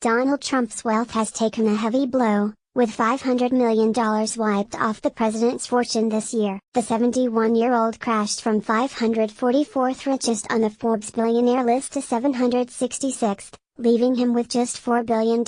Donald Trump's wealth has taken a heavy blow, with $500 million wiped off the president's fortune this year. The 71-year-old crashed from 544th richest on the Forbes billionaire list to 766th, leaving him with just $4 billion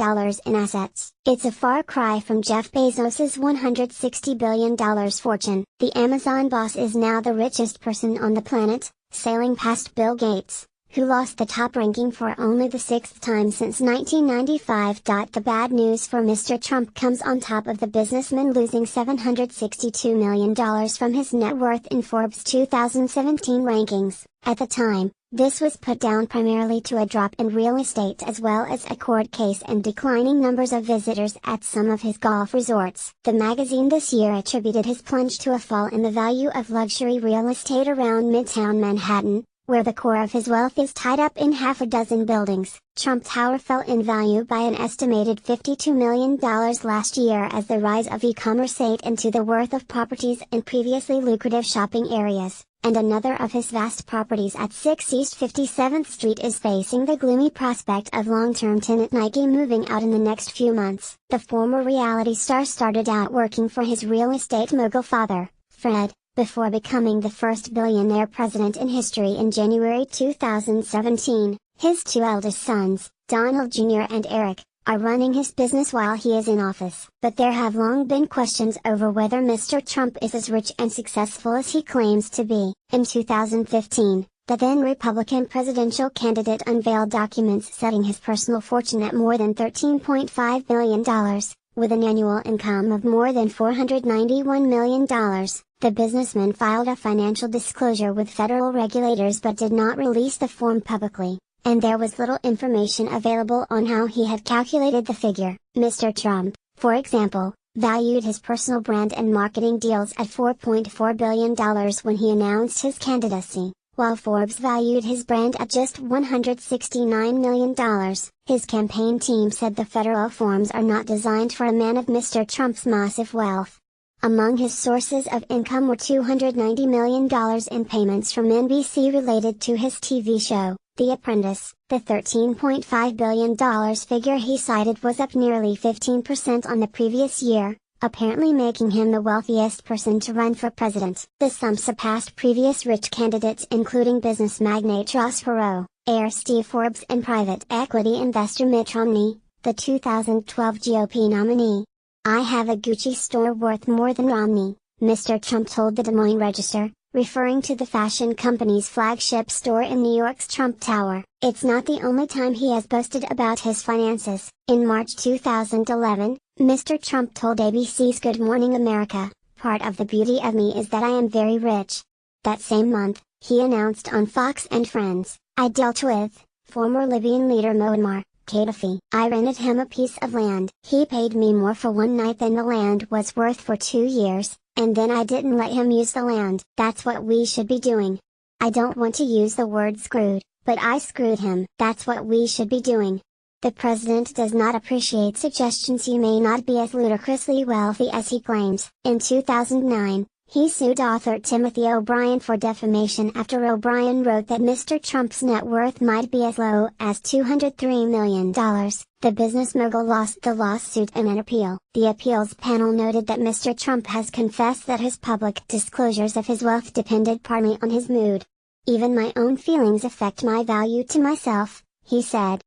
in assets. It's a far cry from Jeff Bezos's $160 billion fortune. The Amazon boss is now the richest person on the planet, sailing past Bill Gates, who lost the top ranking for only the sixth time since 1995. The bad news for Mr. Trump comes on top of the businessman losing $762 million from his net worth in Forbes' 2017 rankings. At the time, this was put down primarily to a drop in real estate as well as a court case and declining numbers of visitors at some of his golf resorts. The magazine this year attributed his plunge to a fall in the value of luxury real estate around Midtown Manhattan, where the core of his wealth is tied up in half a dozen buildings. Trump Tower fell in value by an estimated $52 million last year as the rise of e-commerce ate into the worth of properties in previously lucrative shopping areas, and another of his vast properties at 6 East 57th Street is facing the gloomy prospect of long-term tenant Nike moving out in the next few months. The former reality star started out working for his real estate mogul father, Fred, before becoming the first billionaire president in history in January 2017. His two eldest sons, Donald Jr. and Eric, are running his business while he is in office. But there have long been questions over whether Mr. Trump is as rich and successful as he claims to be. In 2015, the then Republican presidential candidate unveiled documents setting his personal fortune at more than $13.5 billion, with an annual income of more than $491 million. The businessman filed a financial disclosure with federal regulators but did not release the form publicly, and there was little information available on how he had calculated the figure. Mr. Trump, for example, valued his personal brand and marketing deals at $4.4 billion when he announced his candidacy, while Forbes valued his brand at just $169 million. His campaign team said the federal forms are not designed for a man of Mr. Trump's massive wealth. Among his sources of income were $290 million in payments from NBC related to his TV show, The Apprentice. The $13.5 billion figure he cited was up nearly 15% on the previous year, apparently making him the wealthiest person to run for president. The sum surpassed previous rich candidates including business magnate Ross Perot, heir Steve Forbes and private equity investor Mitt Romney, the 2012 GOP nominee. "I have a Gucci store worth more than Romney," Mr. Trump told the Des Moines Register, referring to the fashion company's flagship store in New York's Trump Tower. It's not the only time he has boasted about his finances. In March 2011, Mr. Trump told ABC's Good Morning America, "Part of the beauty of me is that I am very rich." That same month, he announced on Fox and Friends, "I dealt with former Libyan leader Muammar Gaddafi. I rented him a piece of land. He paid me more for one night than the land was worth for 2 years, and then I didn't let him use the land. That's what we should be doing. I don't want to use the word screwed, but I screwed him. That's what we should be doing." The president does not appreciate suggestions he may not be as ludicrously wealthy as he claims. In 2009, he sued author Timothy O'Brien for defamation after O'Brien wrote that Mr. Trump's net worth might be as low as $203 million. The business mogul lost the lawsuit in an appeal. The appeals panel noted that Mr. Trump has confessed that his public disclosures of his wealth depended partly on his mood. "Even my own feelings affect my value to myself," he said.